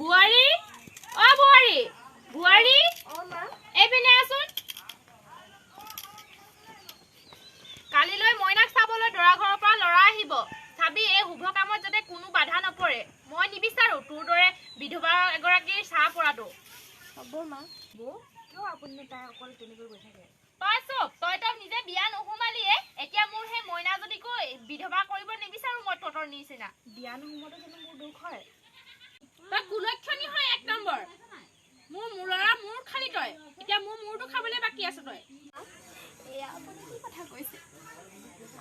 বুৱাৰী অ বুৱাৰী এইপিনে আছোন কালিলৈ মইনাক চাবলৈ দৰা ঘৰৰ পৰা লৰা আহিব চাবি এই শুভ কামত যাতে কোনো বাধা নপৰে মই নিবিচাৰো তোৰ দৰে বিধৱা এগৰাকীৰ চাহ পৰাটো হ'ব মা বৌ কিয় আপুনি তাই অকল তেনেকৈ গৈ থাকে তই নিজে বিয়া নোসোমালিয়ে এতিয়া মোৰ সেই মইনা যদি কৈ বিধৱা কৰিব নিবিচাৰো মই ততৰ নিচিনা বিয়া নোসোমোৱাটো জানো মোৰ দুখ হয় তই কুলক্ষণী হয় এক নম্বৰ মোৰ ল'ৰা মোৰ খালি তই এতিয়া মোৰ মূৰটো খাবলৈ বাকী আছে তই এয়া আপুনি কি কথা কৈছে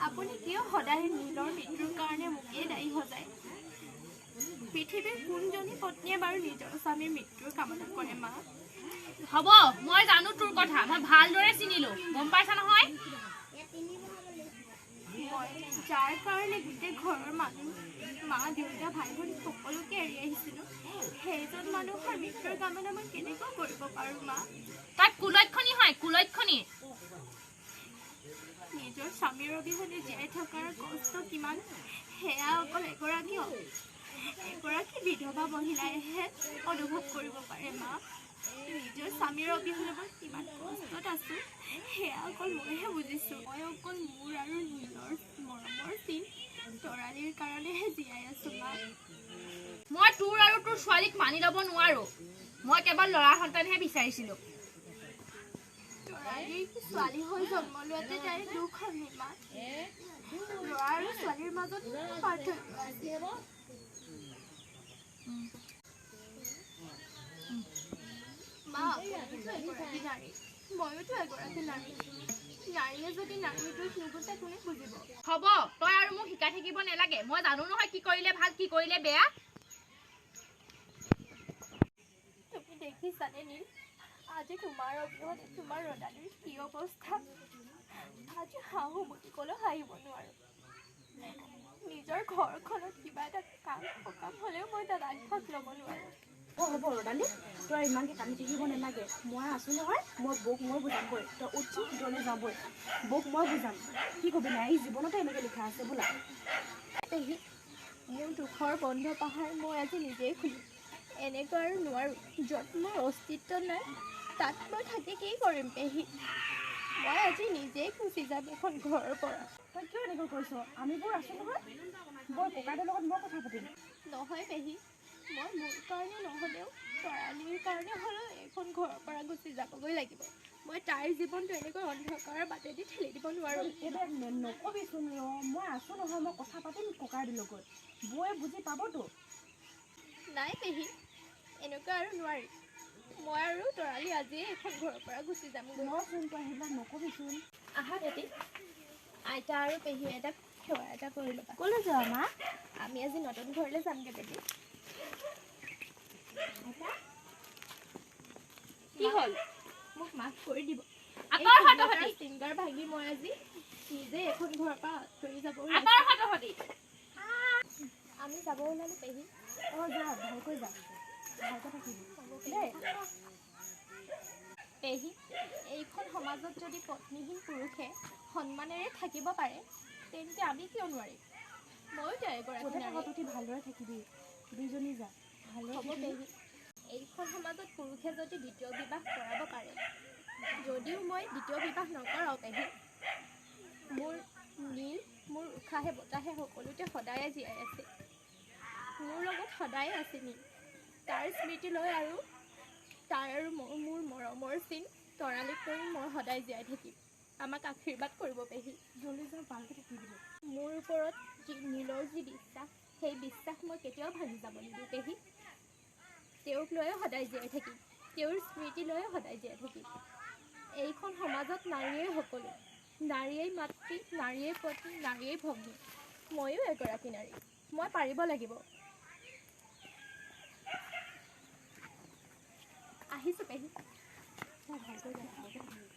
আপুনি কিয় সদায় নিজৰ মৃত্যুৰ কাৰণে মোকেই দায়ী সজায় পৃথিৱীৰ কোনজনী পত্নীয়ে বাৰু নিজৰ স্বামীৰ মৃত্যুৰ কামনা কৰে মা হ'ব মই জানো তোৰ কথা মই ভালদৰে চিনিলো গম পাইছা নহয় মই যাৰ কাৰণে গোটেই ঘৰৰ মানুহ মা দেউতা ভাই ভনী সকলোকে এৰি আহিছিলোঁ সেইজন মানুহৰ মৃত্যুৰ কামনা মই কেনেকৈ কৰিব পাৰোঁ মা তাই কুলক্ষণী হয় কুলক্ষণী নিজৰ স্বামীৰ অবিহনে জীয়াই থকাৰ কষ্ট কিমান সেয়া অকল এগৰাকী বিধৱা মহিলাইহে অনুভৱ কৰিব পাৰে মা নিজৰ স্বামীৰ অবিহনে মই কিমান কষ্টত আছোঁ সেয়া অকল মইহে বুজিছোঁ মই অকল মোৰ আৰু নিজৰ মৰমৰ চিন তৰালিৰ কাৰণেহে জীয়াই আছোঁ মা মই তোৰ আৰু তোৰ ছোৱালীক মানি ল'ব নোৱাৰো মই কেৱল ল'ৰা সন্তানহে বিচাৰিছিলোঁ তৰালিৰ ছোৱালী হৈ জন্ম লোৱাতে তাইৰ দুখ হ'ল মা ল'ৰা আৰু ছোৱালীৰ মাজত পাৰ্থক্য আছে মা এগৰাকী নাৰী ময়োতো এগৰাকী নাৰী নাৰীয়ে যদি নাৰীৰ দুখ নুবুজে কোনে বুজিব হ'ব তই আৰু মোক শিকাই থাকিব নালাগে মই জানো নহয় কি কৰিলে ভাল কি কৰিলে বেয়া তুমি দেখিছানে নীল আজি তোমাৰ অবিহনে তোমাৰ ৰদালিৰ কি অৱস্থা আজি শাহু বুলি ক'লেও হাঁহিব নোৱাৰো নিজৰ ঘৰখনত কিবা এটা কাম সকাম হ'লেও মই তাত আগভাগ ল'ব নোৱাৰো হ'ব ৰদালি তই ইমানকৈ কান্দি থাকিব নালাগে মই আছোঁ নহয় মই বৌক মই বুজামগৈ তই উঠি ভিতৰলৈ যাবই বৌক মই বুজাম কি ক'বি নাই জীৱনতে এনেকৈ লিখা আছে বোলা পেহী মোৰ দুখৰ বন্ধ পাহাৰ মই আজি নিজেই খুলিম এনেকৈ আৰু নোৱাৰোঁ য'ত মোৰ অস্তিত্ব নাই তাত মই থাকি কি কৰিম পেহী মই আজি নিজেই গুচি যাম এখন ঘৰৰ পৰা তই কিয় এনেকৈ কৈছ আমিবোৰ আছোঁ নহয় বৌ ককাইদেউৰ লগত মই কথা পাতিম নহয় পেহী মই মোৰ কাৰণে নহ'লেও তৰালিৰ কাৰণে হ'লেও এইখন ঘৰৰ পৰা গুচি যাবগৈ লাগিব মই তাইৰ জীৱনটো এনেকৈ অন্ধকাৰৰ বাটেদি ঠেলি দিব নোৱাৰোঁ এতিয়া নকবিচোন মই আছোঁ নহয় মই কথা পাতিম ককাইদেউৰ লগত বৌয়ে বুজি পাবতো নাই পেহী এনেকুৱা আৰু নোৱাৰি মই আৰু তৰালি আজিয়ে এইখন ঘৰৰ পৰা গুচি যামগৈ নচোন তই সেইবিলাক নকবিচোন আহা বেটি আইতা আৰু পেহী এটা সেৱা এটা কৰি ল'বা ক'লৈ যোৱা মা আমি আজি নতুন ঘৰলৈ যামগৈ বেটি কি হ'ল মোক মাফ কৰি দিব চিংগাৰ ভাগি মই আজি নিজে এখন ঘৰৰ পৰা আঁতৰি যাব আমি যাব ওলালো পেহী অঁ যা ভালকৈ যা ভালকৈ থাকিবি দেই পেহী এইখন সমাজত যদি পত্নীহীন পুৰুষে সন্মানেৰে থাকিব পাৰে তেন্তে আমি কিয় নোৱাৰিম ময়ো তেওঁ এগৰাকী তহঁতি ভালদৰে থাকিবি দুইজনী যা ভালদৰে হ'ব পেহী এইখন সমাজত পুৰুষে যদি দ্বিতীয় বিবাহ কৰাব পাৰে যদিও মই দ্বিতীয় বিবাহ নকৰাওঁ পেহী মোৰ নীল মোৰ উশাহে বতাহে সকলোতে সদায়ে জীয়াই আছে মোৰ লগত সদায়ে আছে নীল তাৰ স্মৃতিলৈ আৰু মোৰ মৰমৰ চিন তৰালিক কৰি মই সদায় জীয়াই থাকিম আমাক আশীৰ্বাদ কৰিব পেহী জলদি যাওঁ ভালকৈ থাকিবি মোৰ ওপৰত নীলৰ যি বিশ্বাস সেই বিশ্বাস মই কেতিয়াও ভাঙি যাব নিদিওঁ পেহী তেওঁক লৈয়ে সদায় জীয়াই থাকিম তেওঁৰ স্মৃতি লৈয়ে সদায় জীয়াই থাকিম এইখন সমাজত নাৰীয়ে সকলো নাৰীয়েই মাতৃ নাৰীয়েই পত্নী নাৰীয়েই ভগ্নী ময়ো এগৰাকী নাৰী মই পাৰিব লাগিব আহিছোঁ পেহী ভালকৈ যা ভালকৈ থাকিবি